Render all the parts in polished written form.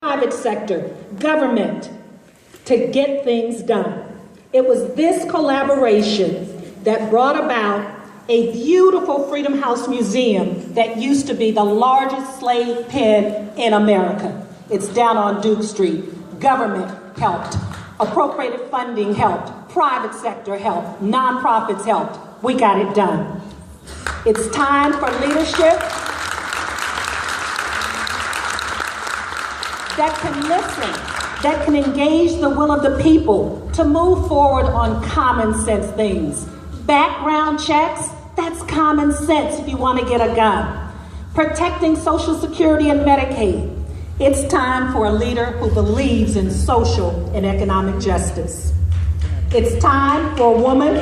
private sector, government, to get things done. It was this collaboration that brought about a beautiful Freedom House Museum that used to be the largest slave pen in America. It's down on Duke Street. Government helped. Appropriated funding helped. Private sector helped. Nonprofits helped. We got it done. It's time for leadership that can listen, that can engage the will of the people to move forward on common sense things. Background checks, that's common sense if you want to get a gun. Protecting Social Security and Medicaid. It's time for a leader who believes in social and economic justice. It's time for a woman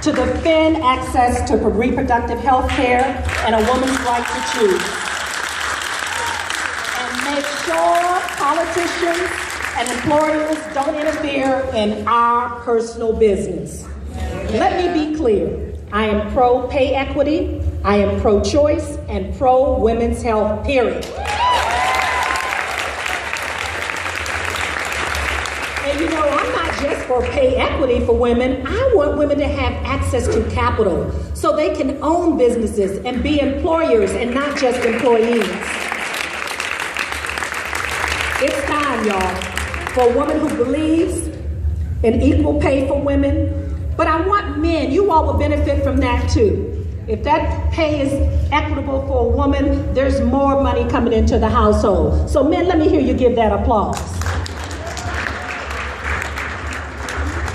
to defend access to reproductive health care and a woman's right to choose. And make sure politicians and employers don't interfere in our personal business. Let me be clear. I am pro-pay equity, I am pro-choice, and pro-women's health, period. And you know, I'm not just for pay equity for women. I want women to have access to capital so they can own businesses and be employers and not just employees. It's time, y'all, for a woman who believes in equal pay for women. But I want men, you all will benefit from that too. If that pay is equitable for a woman, there's more money coming into the household. So men, let me hear you give that applause.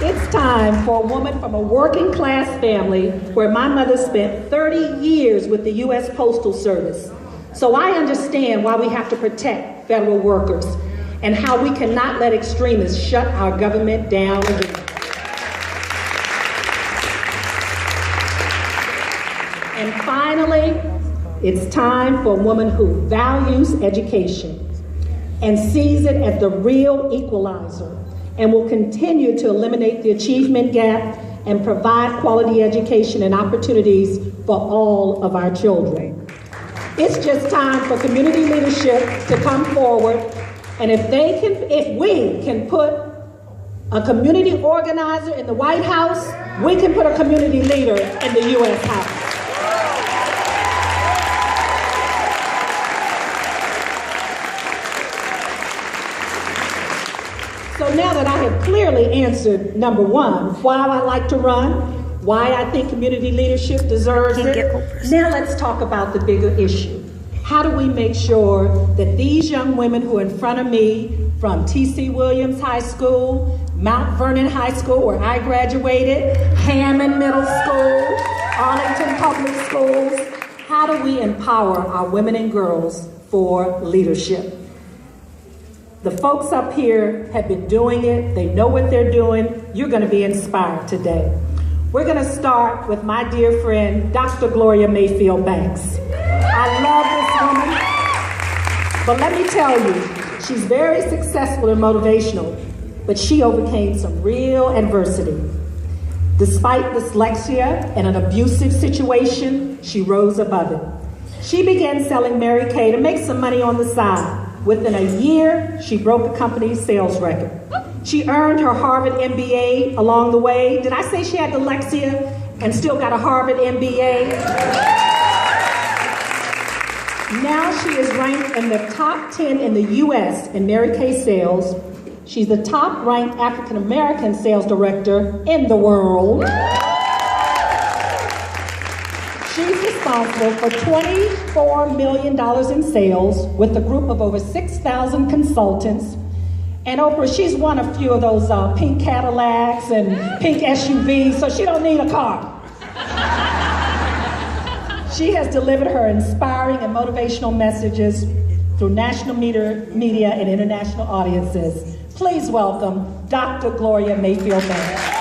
It's time for a woman from a working class family where my mother spent 30 years with the U.S. Postal Service. So I understand why we have to protect federal workers and how we cannot let extremists shut our government down again. And finally, it's time for a woman who values education and sees it as the real equalizer and will continue to eliminate the achievement gap and provide quality education and opportunities for all of our children. It's just time for community leadership to come forward, and if we can put a community organizer in the White House, we can put a community leader in the U.S. House. So now that I have clearly answered number one, why I like to run, why I think community leadership deserves it, now let's talk about the bigger issue. How do we make sure that these young women who are in front of me from T.C. Williams High School, Mount Vernon High School, where I graduated, Hammond Middle School, Arlington Public Schools, how do we empower our women and girls for leadership? The folks up here have been doing it. They know what they're doing. You're going to be inspired today. We're going to start with my dear friend, Dr. Gloria Mayfield Banks. I love this woman, but let me tell you, she's very successful and motivational, but she overcame some real adversity. Despite dyslexia and an abusive situation, she rose above it. She began selling Mary Kay to make some money on the side. Within a year, she broke the company's sales record. She earned her Harvard MBA along the way. Did I say she had dyslexia and still got a Harvard MBA? Now she is ranked in the top 10 in the U.S. in Mary Kay sales. She's the top ranked African American sales director in the world. She's responsible for $24 million in sales with a group of over 6,000 consultants. And Oprah, she's won a few of those pink Cadillacs and pink SUVs, so she don't need a car. She has delivered her inspiring and motivational messages through national media and international audiences. Please welcome Dr. Gloria Mayfield Banks.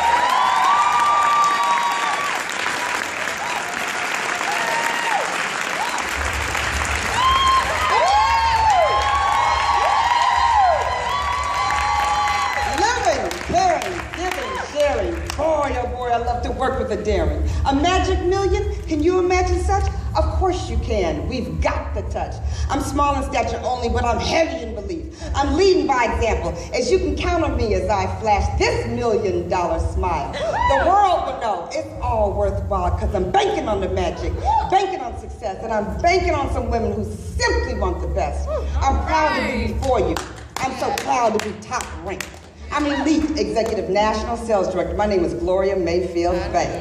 Daring. A magic million? Can you imagine such? Of course you can. We've got the touch. I'm small in stature only, but I'm heavy in belief. I'm I'm leading by example. As you can count on me as I flash this $1 million smile. The world will know it's all worthwhile because I'm banking on the magic, banking on success, and I'm banking on some women who simply want the best. I'm proud to be before you. I'm so proud to be top ranked. I'm elite executive national sales director. My name is Gloria Mayfield Banks.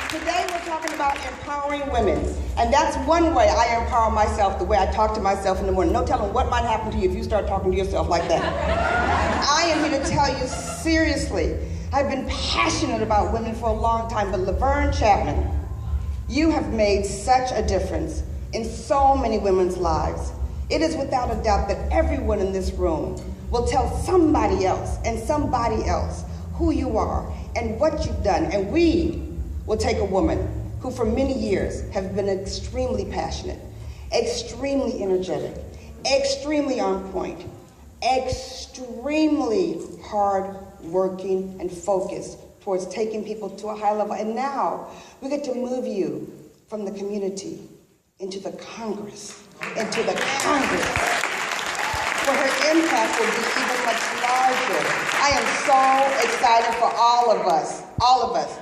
Today we're talking about empowering women, and that's one way I empower myself, the way I talk to myself in the morning. No telling what might happen to you if you start talking to yourself like that. I am here to tell you seriously, I've been passionate about women for a long time, but Laverne Chapman, you have made such a difference in so many women's lives. It is without a doubt that everyone in this room will tell somebody else who you are and what you've done, and we will take a woman who for many years has been extremely passionate, extremely energetic, extremely on point, extremely hard-working and focused towards taking people to a high level. And now we get to move you from the community into the Congress, where her impact will be even much larger. I am so excited for all of us.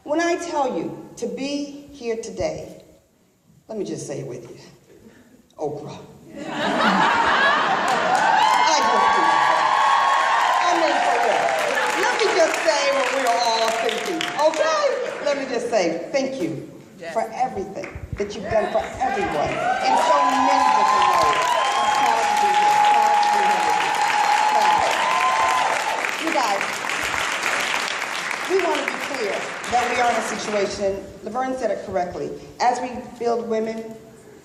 When I tell you to be here today, let me just say it with you, Oprah. Let me just say what we're all thinking, okay? Let me just say thank you for everything that you've done for everyone in so many different ways. I'm proud to be here, You guys, we want to be clear that we are in a situation, Laverne said it correctly, as we build women,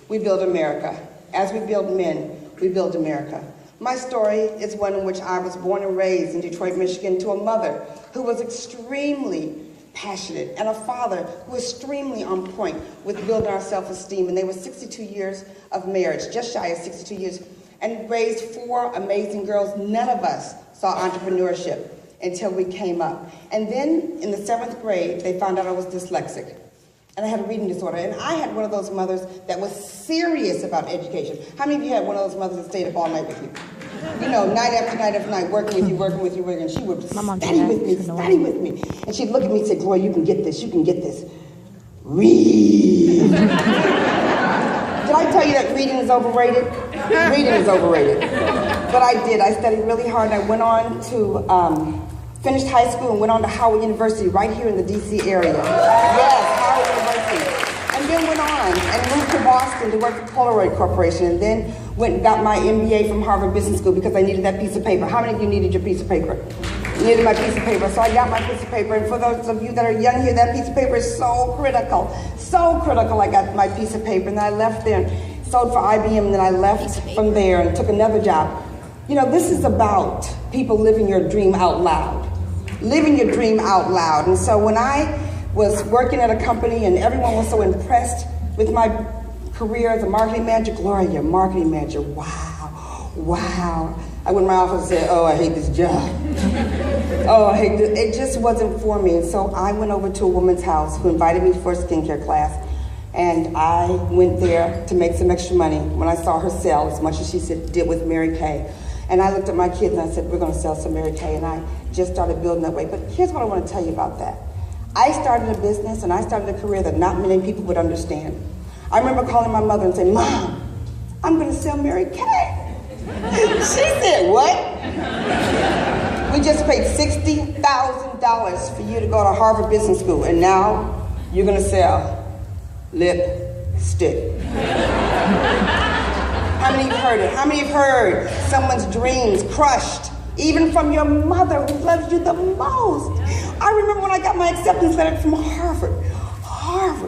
we build America. As we build men, we build America. My story is one in which I was born and raised in Detroit, Michigan, to a mother who was extremely passionate and a father who was extremely on point with building our self-esteem. And they were 62 years of marriage, just shy of 62 years, and raised 4 amazing girls. None of us saw entrepreneurship until we came up. And then in the 7th grade, they found out I was dyslexic. And I had a reading disorder. And I had one of those mothers that was serious about education. How many of you had one of those mothers that stayed up all night with you? You know, night after night, working with you, and she would study with me. And she'd look at me and say, Gloria, you can get this. Read. Did I tell you that reading is overrated? Reading is overrated. But I did. I studied really hard. I went on to finished high school and went on to Howard University right here in the D.C. area. Yes, Howard University. And then went on and moved to Boston to work for Polaroid Corporation, and then went and got my MBA from Harvard Business School because I needed that piece of paper. How many of you needed your piece of paper? You needed my piece of paper. So I got my piece of paper, and for those of you that are young here, that piece of paper is so critical. So critical. I got my piece of paper, and then I left there and sold for IBM, and then I left from there and took another job. You know, this is about people living your dream out loud. Living your dream out loud. And so when I was working at a company and everyone was so impressed with my career as a marketing manager, Gloria, you're a marketing manager, wow. I went in my office and said, oh, I hate this job. Oh, I hate this. It just wasn't for me. And so I went over to a woman's house who invited me for a skincare class. And I went there to make some extra money when I saw her sell as much as she did with Mary Kay. And I looked at my kids and I said, we're going to sell some Mary Kay. And I just started building that way. But here's what I want to tell you about that. I started a business and I started a career that not many people would understand. I remember calling my mother and saying, Mom, I'm going to sell Mary Kay. She said, what? We just paid $60,000 for you to go to Harvard Business School. And now you're going to sell lipstick. How many have heard it? How many have heard someone's dreams crushed, even from your mother who loves you the most? I remember when I got my acceptance letter from Harvard.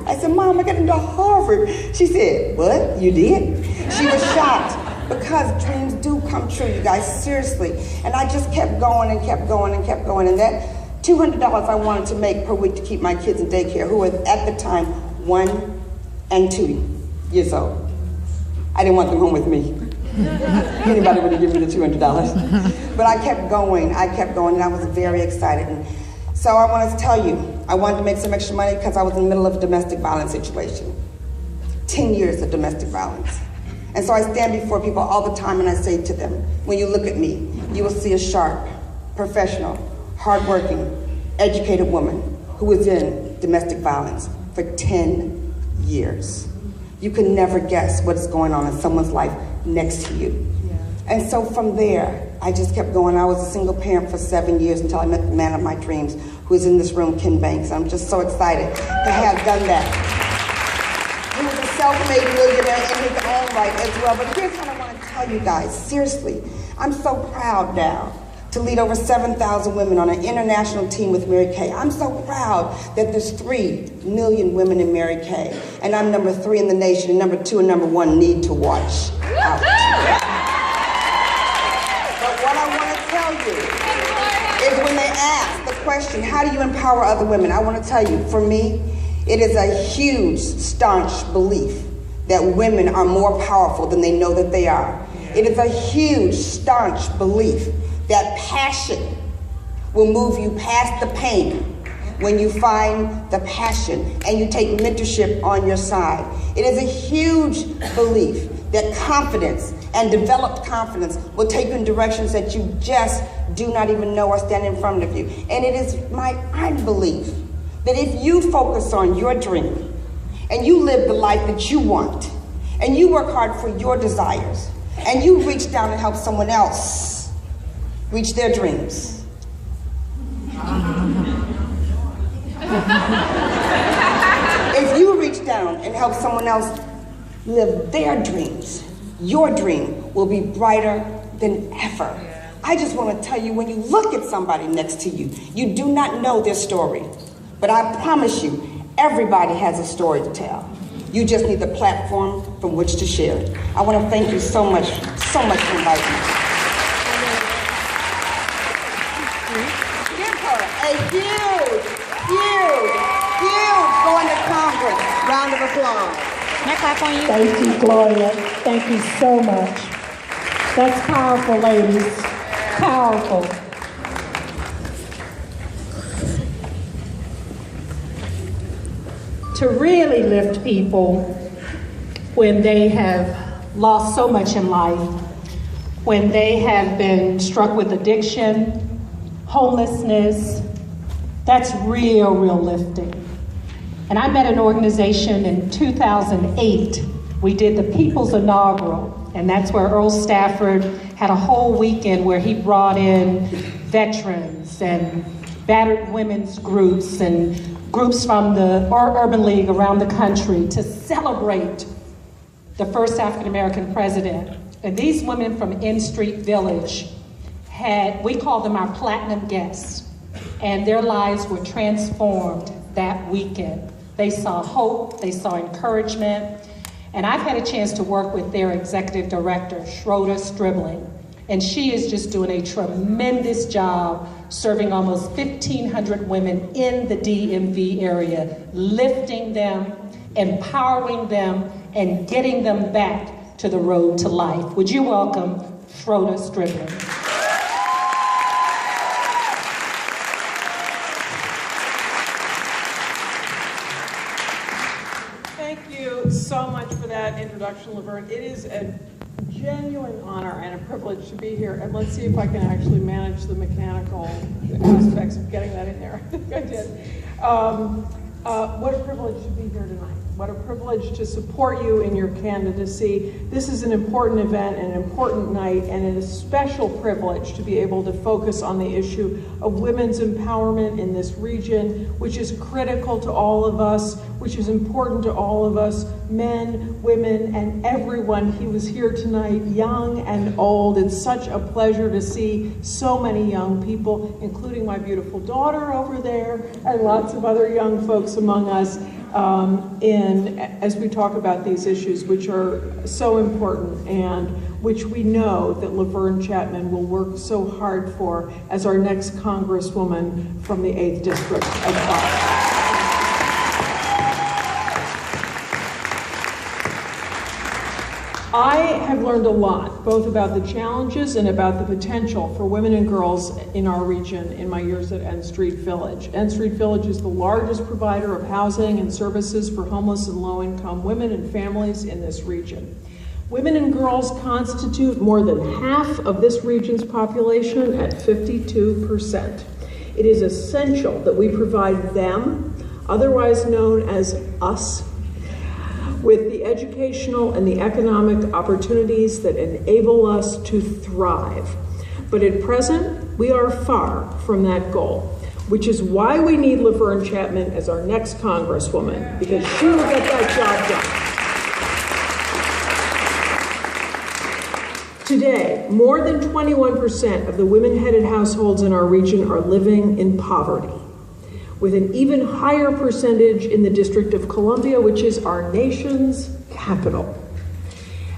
I said, Mom, I got into Harvard. She said, what? You did? She was shocked because dreams do come true, you guys, seriously. And I just kept going and kept going and kept going. And that $200 I wanted to make per week to keep my kids in daycare, who were at the time 1 and 2 years old. I didn't want them home with me. Anybody would have given me the $200. But I kept going, and I was very excited. And so I wanted to tell you, I wanted to make some extra money because I was in the middle of a domestic violence situation. 10 years of domestic violence. And so I stand before people all the time and I say to them, when you look at me, you will see a sharp, professional, hardworking, educated woman who was in domestic violence for 10 years. You can never guess what's going on in someone's life next to you. And so from there, I just kept going. I was a single parent for 7 years until I met the man of my dreams, who is in this room, Ken Banks. I'm just so excited to have done that. He was a self-made millionaire in his own right as well. But here's what I want to tell you guys, seriously. I'm so proud now to lead over 7,000 women on an international team with Mary Kay. I'm so proud that there's 3 million women in Mary Kay. And I'm number 3 in the nation, and number 2 and number 1 need to watch out. But what I want to tell you is when they ask the question, how do you empower other women? I want to tell you, for me, it is a huge, staunch belief that women are more powerful than they know that they are. It is a huge, staunch belief that passion will move you past the pain when you find the passion and you take mentorship on your side. It is a huge belief that confidence and developed confidence will take you in directions that you just do not even know are standing in front of you. And it is my belief that if you focus on your dream and you live the life that you want and you work hard for your desires and you reach down and help someone else reach their dreams. If you reach down and help someone else live their dreams, your dream will be brighter than ever. I just want to tell you, when you look at somebody next to you, you do not know their story. But I promise you, everybody has a story to tell. You just need the platform from which to share it. I want to thank you so much for inviting me. Give her a huge going to Congress round of applause. Can I clap on you? Thank you, Gloria. Thank you so much. That's powerful, ladies. Powerful. To really lift people when they have lost so much in life, when they have been struck with addiction, homelessness, that's real lifting. And I met an organization in 2008. We did the People's Inaugural, and that's where Earl Stafford had a whole weekend where he brought in veterans and battered women's groups and groups from the Urban League around the country to celebrate the first African-American president. And these women from N Street Village we called them our platinum guests, and their lives were transformed that weekend. They saw hope, they saw encouragement, and I've had a chance to work with their executive director, Schroeder Stribling, and she is just doing a tremendous job serving almost 1,500 women in the DMV area, lifting them, empowering them, and getting them back to the road to life. Would you welcome Schroeder Stribling? Thank you so much for that introduction, Laverne. It is a genuine honor and a privilege to be here, and let's see if I can actually manage the mechanical aspects of getting that in there. I think I did. What a privilege to be here tonight. What a privilege to support you in your candidacy. This is an important event and an important night, and it is a special privilege to be able to focus on the issue of women's empowerment in this region, which is critical to all of us, which is important to all of us, men, women, and everyone. He was here tonight, young and old. It's such a pleasure to see so many young people, including my beautiful daughter over there, and lots of other young folks among us, as we talk about these issues, which are so important and which we know that Laverne Chatman will work so hard for as our next Congresswoman from the 8th District of Boston. I have learned a lot, both about the challenges and about the potential for women and girls in our region in my years at N Street Village. N Street Village is the largest provider of housing and services for homeless and low-income women and families in this region. Women and girls constitute more than half of this region's population at 52%. It is essential that we provide them, otherwise known as us, with the educational and the economic opportunities that enable us to thrive. But at present, we are far from that goal, which is why we need Laverne Chapman as our next Congresswoman, because she will get that job done. Today, more than 21% of the women-headed households in our region are living in poverty, with an even higher percentage in the District of Columbia, which is our nation's capital.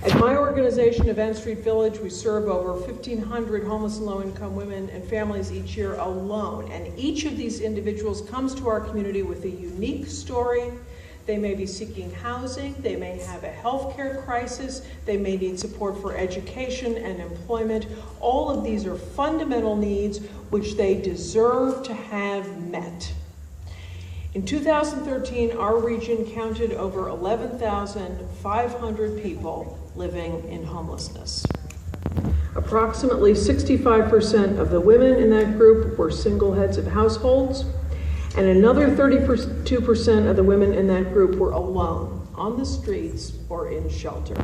At my organization of N Street Village, we serve over 1,500 homeless and low-income women and families each year alone, and each of these individuals comes to our community with a unique story. They may be seeking housing, they may have a healthcare crisis, they may need support for education and employment. All of these are fundamental needs which they deserve to have met. In 2013, our region counted over 11,500 people living in homelessness. Approximately 65% of the women in that group were single heads of households, and another 32% of the women in that group were alone, on the streets or in shelter.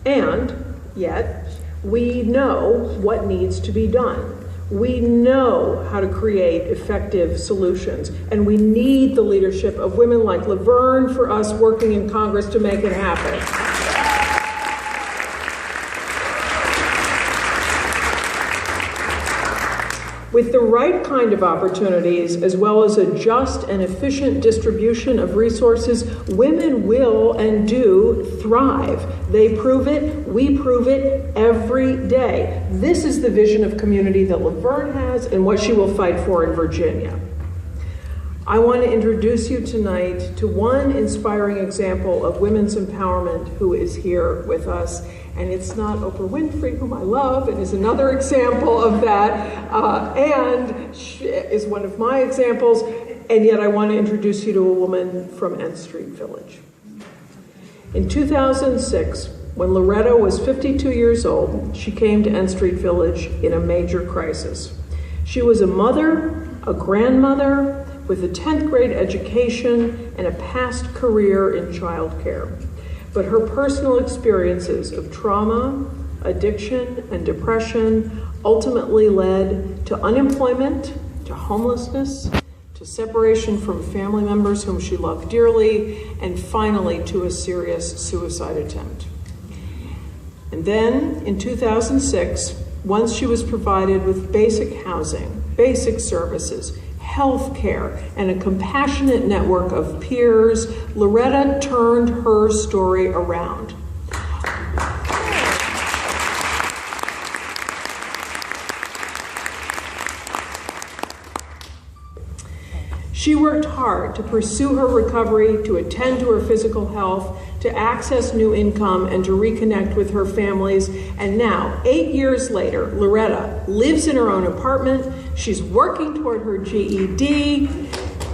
And yet, we know what needs to be done. We know how to create effective solutions, and we need the leadership of women like Laverne for us working in Congress to make it happen. With the right kind of opportunities, as well as a just and efficient distribution of resources, women will and do thrive. They prove it, we prove it every day. This is the vision of community that Laverne has and what she will fight for in Virginia. I want to introduce you tonight to one inspiring example of women's empowerment who is here with us. And it's not Oprah Winfrey, whom I love, and is another example of that, and she is one of my examples, and yet I want to introduce you to a woman from N Street Village. In 2006, when Loretta was 52 years old, she came to N Street Village in a major crisis. She was a mother, a grandmother, with a 10th grade education and a past career in childcare. But her personal experiences of trauma, addiction, and depression ultimately led to unemployment, to homelessness, to separation from family members whom she loved dearly, and finally to a serious suicide attempt. And then, in 2006, once she was provided with basic housing, basic services, health care, and a compassionate network of peers, Loretta turned her story around. She worked hard to pursue her recovery, to attend to her physical health, to access new income, and to reconnect with her families. And now, 8 years later, Loretta lives in her own apartment. She's working toward her GED.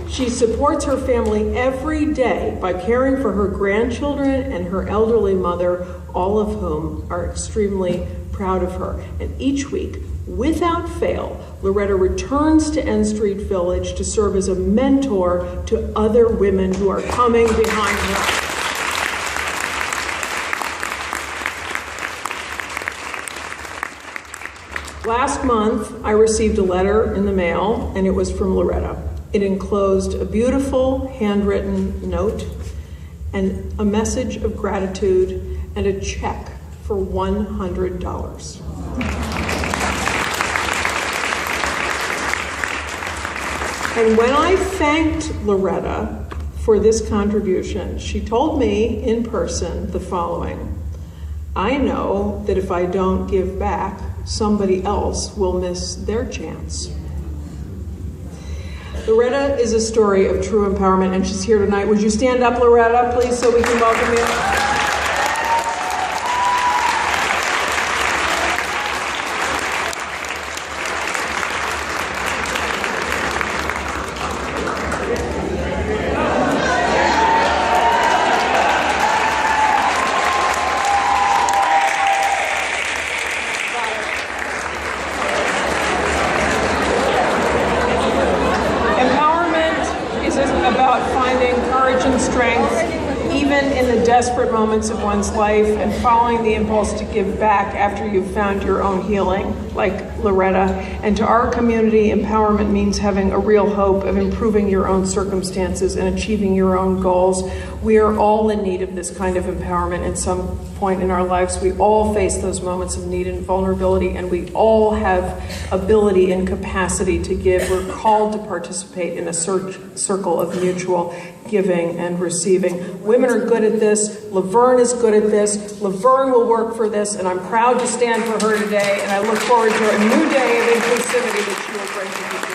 She supports her family every day by caring for her grandchildren and her elderly mother, all of whom are extremely proud of her. And each week, without fail, Loretta returns to N Street Village to serve as a mentor to other women who are coming behind her. Last month, I received a letter in the mail, and it was from Loretta. It enclosed a beautiful handwritten note and a message of gratitude and a check for $100. And when I thanked Loretta for this contribution, she told me in person the following: I know that if I don't give back, somebody else will miss their chance. Loretta is a story of true empowerment, and she's here tonight. Would you stand up, Loretta, please, so we can welcome you? desperate moments of one's life and following the impulse to give back after you've found your own healing, like Loretta. And to our community, empowerment means having a real hope of improving your own circumstances and achieving your own goals. We are all in need of this kind of empowerment at some point in our lives. We all face those moments of need and vulnerability, and we all have ability and capacity to give. We're called to participate in a circle of mutual giving and receiving. Women are good at this. Laverne is good at this. Laverne will work for this, and I'm proud to stand for her today, and I look forward to a new day of inclusivity that she will bring to people.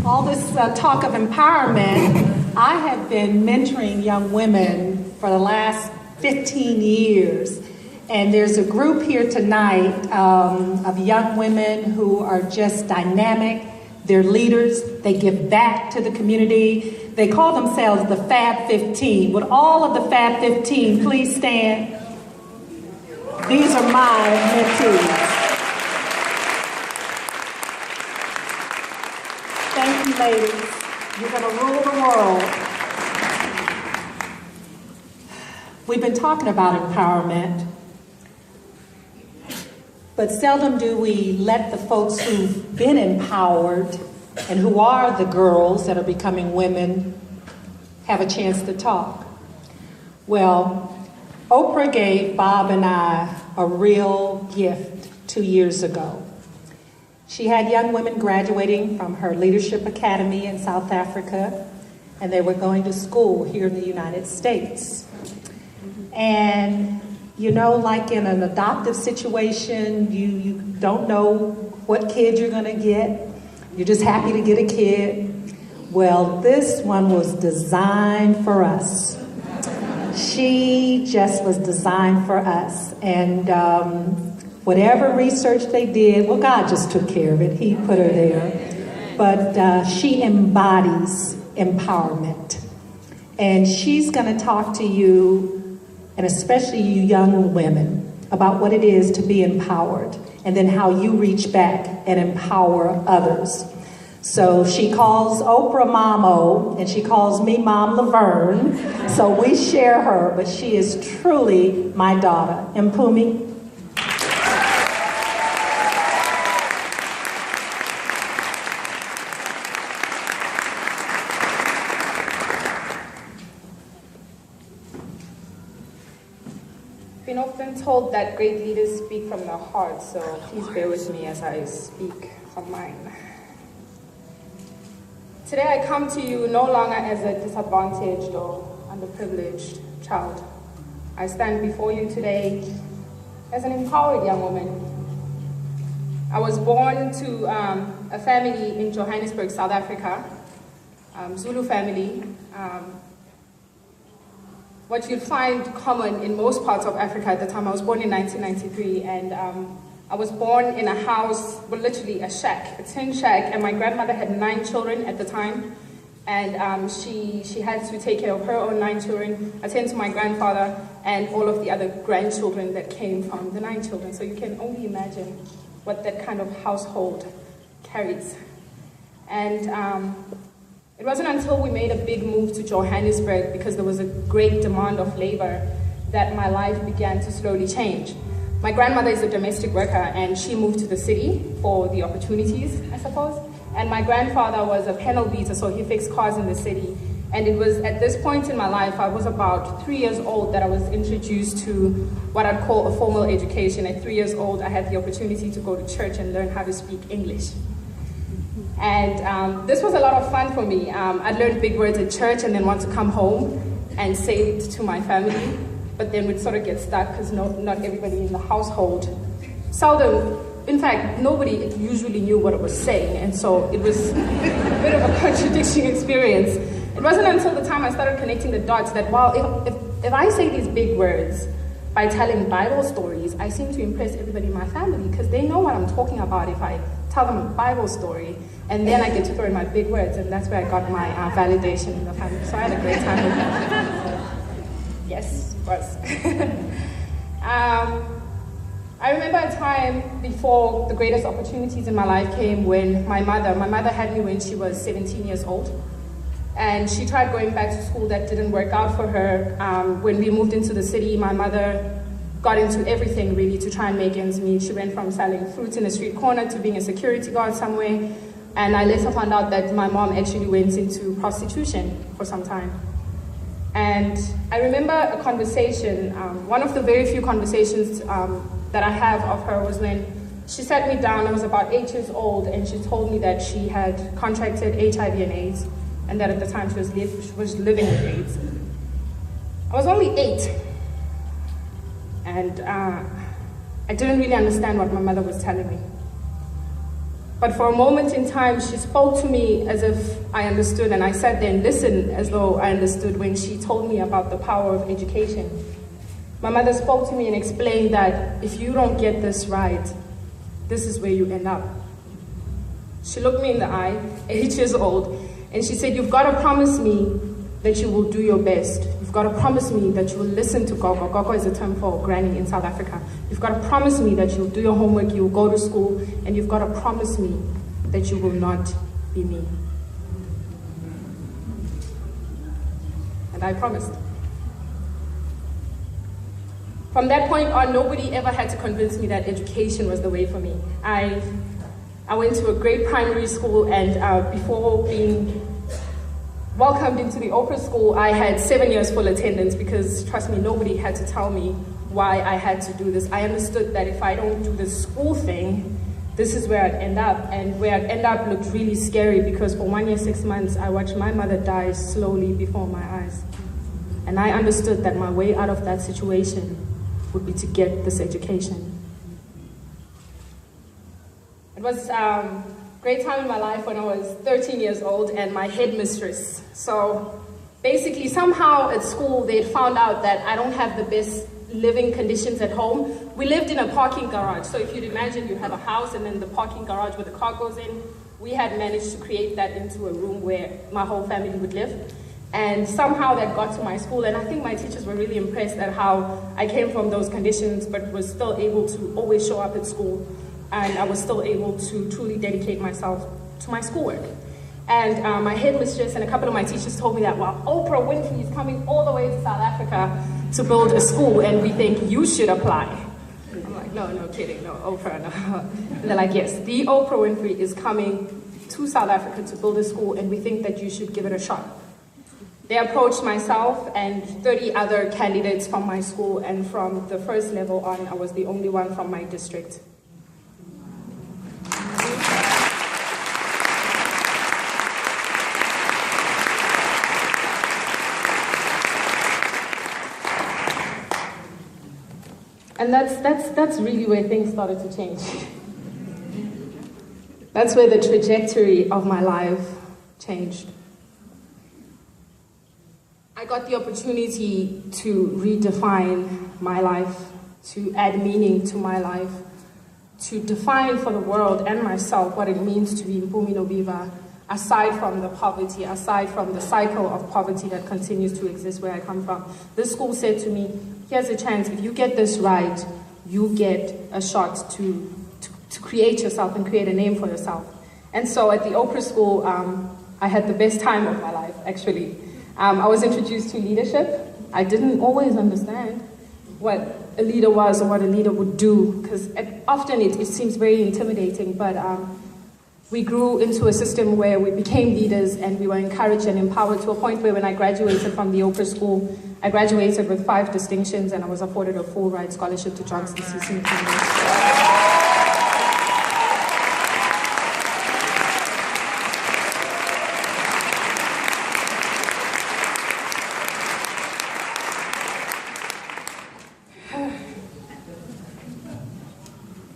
All this talk of empowerment, I have been mentoring young women for the last 15 years. And there's a group here tonight of young women who are just dynamic. They're leaders. They give back to the community. They call themselves the Fab 15. Would all of the Fab 15 please stand? These are my mentees. Thank you, ladies. You're going to rule the world. We've been talking about empowerment, but seldom do we let the folks who've been empowered and who are the girls that are becoming women have a chance to talk. Well, Oprah gave Bob and I a real gift 2 years ago. She had young women graduating from her Leadership Academy in South Africa, and they were going to school here in the United States. And you know, like in an adoptive situation, you don't know what kid you're gonna get. You're just happy to get a kid. Well, this one was designed for us. She just was designed for us. And whatever research they did, well, God just took care of it. He put her there. But she embodies empowerment. And she's gonna talk to you, and especially you young women, about what it is to be empowered, and then how you reach back and empower others. So she calls Oprah Mom-O, and she calls me Mom Laverne, so we share her, but she is truly my daughter. Mpumi. Been often told that great leaders speak from the heart, so please bear with me as I speak from mine. Today I come to you no longer as a disadvantaged or underprivileged child. I stand before you today as an empowered young woman. I was born to a family in Johannesburg, South Africa, Zulu family. What you'd find common in most parts of Africa at the time. I was born in 1993, and I was born in a house, well, literally a shack, a tin shack, and my grandmother had 9 children at the time, and she had to take care of her own 9 children, attend to my grandfather, and all of the other grandchildren that came from the 9 children. So you can only imagine what that kind of household carries. And it wasn't until we made a big move to Johannesburg, because there was a great demand of labor, that my life began to slowly change. My grandmother is a domestic worker, and she moved to the city for the opportunities, I suppose. And my grandfather was a panel beater, so he fixed cars in the city. And it was at this point in my life, I was about 3 years old, that I was introduced to what I'd call a formal education. At 3 years old, I had the opportunity to go to church and learn how to speak English. And this was a lot of fun for me. I'd learned big words at church and then want to come home and say it to my family, but then we'd sort of get stuck because not everybody in the household, seldom, in fact, nobody usually knew what I was saying, and so it was a bit of a contradicting experience. It wasn't until the time I started connecting the dots that, wow, if I say these big words by telling Bible stories, I seem to impress everybody in my family because they know what I'm talking about if I tell them a Bible story, and then I get to throw in my big words, and that's where I got my validation in the family. So I had a great time with that. Yes, was. I remember a time before the greatest opportunities in my life came when my mother had me when she was 17 years old. And she tried going back to school. That didn't work out for her. When we moved into the city, my mother got into everything really to try and make ends meet. She went from selling fruit in a street corner to being a security guard somewhere. And I later found out that my mom actually went into prostitution for some time. And I remember a conversation, one of the very few conversations that I have of her was when she sat me down. I was about 8 years old, and she told me that she had contracted HIV and AIDS, and that at the time she was living with AIDS. I was only 8, and I didn't really understand what my mother was telling me. But for a moment in time, she spoke to me as if I understood, and I sat there and listened as though I understood when she told me about the power of education. My mother spoke to me and explained that if you don't get this right, this is where you end up. She looked me in the eye, 8 years old, and she said, "You've got to promise me that you will do your best. You've got to promise me that you will listen to Gogo." Gogo is a term for granny in South Africa. "You've got to promise me that you'll do your homework, you'll go to school, and you've got to promise me that you will not be me." And I promised. From that point on, nobody ever had to convince me that education was the way for me. I went to a great primary school, and before being welcomed into the Oprah School, I had 7 years full attendance because, trust me, nobody had to tell me why I had to do this. I understood that if I don't do the school thing, this is where I'd end up. And where I'd end up looked really scary because for 1 year, 6 months, I watched my mother die slowly before my eyes. And I understood that my way out of that situation would be to get this education. It was a great time in my life when I was 13 years old and my headmistress. So basically, somehow at school, they'd found out that I don't have the best living conditions at home. We lived in a parking garage. So if you'd imagine you have a house and then the parking garage where the car goes in, we had managed to create that into a room where my whole family would live. And somehow that got to my school, and I think my teachers were really impressed at how I came from those conditions, but was still able to always show up at school, and I was still able to truly dedicate myself to my schoolwork. And my headmistress and a couple of my teachers told me that, well, Oprah Winfrey is coming all the way to South Africa to build a school, and we think you should apply. I'm like, no kidding, no, Oprah, no. And they're like, yes, the Oprah Winfrey is coming to South Africa to build a school, and we think that you should give it a shot. They approached myself and 30 other candidates from my school, and from the first level on, I was the only one from my district. And that's really where things started to change. That's where the trajectory of my life changed. I got the opportunity to redefine my life, to add meaning to my life, to define for the world and myself what it means to be Mpumi Nobiva, aside from the poverty, aside from the cycle of poverty that continues to exist where I come from. This school said to me, here's a chance, if you get this right, you get a shot to create yourself and create a name for yourself. And so at the Oprah School, I had the best time of my life, actually. I was introduced to leadership. I didn't always understand what a leader was or what a leader would do, because often it seems very intimidating, but we grew into a system where we became leaders and we were encouraged and empowered to a point where when I graduated from the Oprah School, I graduated with 5 distinctions and I was afforded a full ride scholarship to Johnson C.C. University.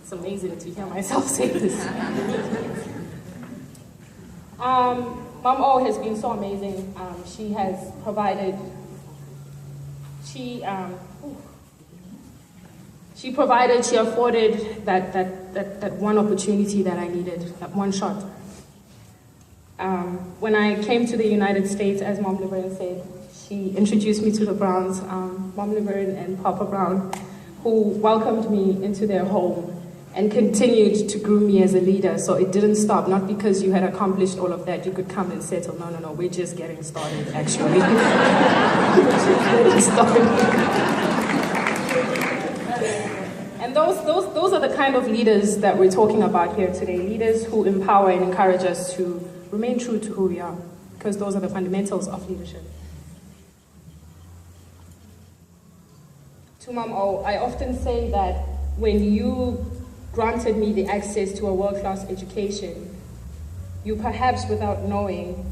It's amazing to hear myself say this. Mom O has been so amazing. She has provided, she afforded that one opportunity that I needed, that one shot. When I came to the United States, as Mom Laverne said, she introduced me to the Browns, Mom Laverne and Papa Brown. who welcomed me into their home and continued to groom me as a leader. So it didn't stop, not because you had accomplished all of that, you could come and settle. No, no, no, we're just getting started, actually. We're just getting started. And those are the kind of leaders that we're talking about here today, leaders who empower and encourage us to remain true to who we are, because those are the fundamentals of leadership. To Mom O, I often say that when you granted me the access to a world-class education, you perhaps without knowing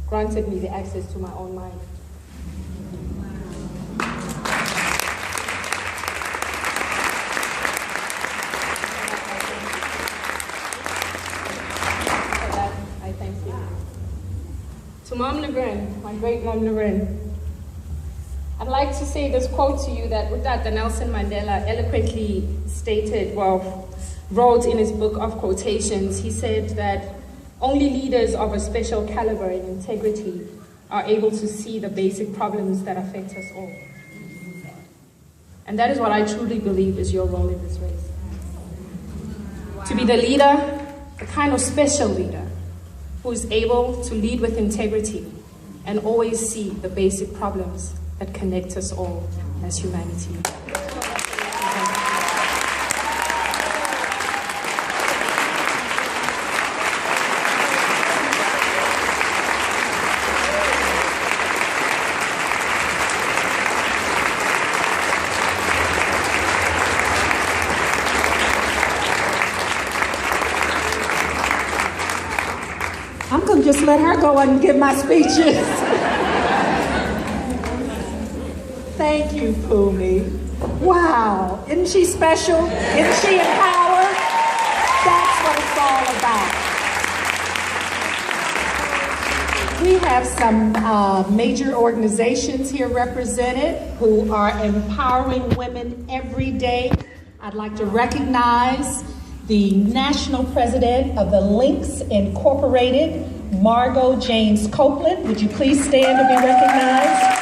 granted me the access to my own mind. For that, I thank you. To Mom Laverne, my great Mom Laverne, I'd like to say this quote to you that Utata Nelson Mandela eloquently stated, wrote in his book of quotations. He said that only leaders of a special caliber and integrity are able to see the basic problems that affect us all. And that is what I truly believe is your role in this race. Wow. To be the leader, the kind of special leader, who is able to lead with integrity and always see the basic problems that connect us all as humanity. I'm gonna just let her go and give my speeches. Thank you, Phumi. Wow, isn't she special? Isn't she empowered? That's what it's all about. We have some major organizations here represented who are empowering women every day. I'd like to recognize the national president of the Links Incorporated, Margot James Copeland. Would you please stand to be recognized?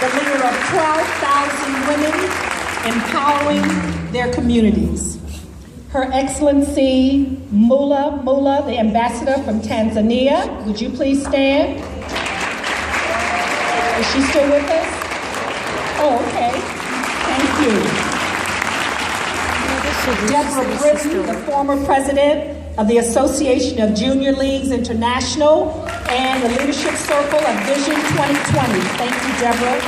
The leader of 12,000 women empowering their communities. Her Excellency Mula, the ambassador from Tanzania. Would you please stand? Is she still with us? Oh, okay. Thank you. Deborah Britton, the former president of the Association of Junior Leagues International and the Leadership Circle of Vision 2020. Thank you, Deborah.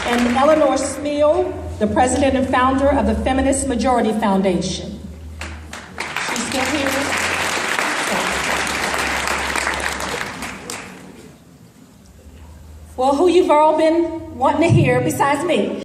And Eleanor Smeal, the president and founder of the Feminist Majority Foundation. She's still here. Well, who you've all been wanting to hear besides me?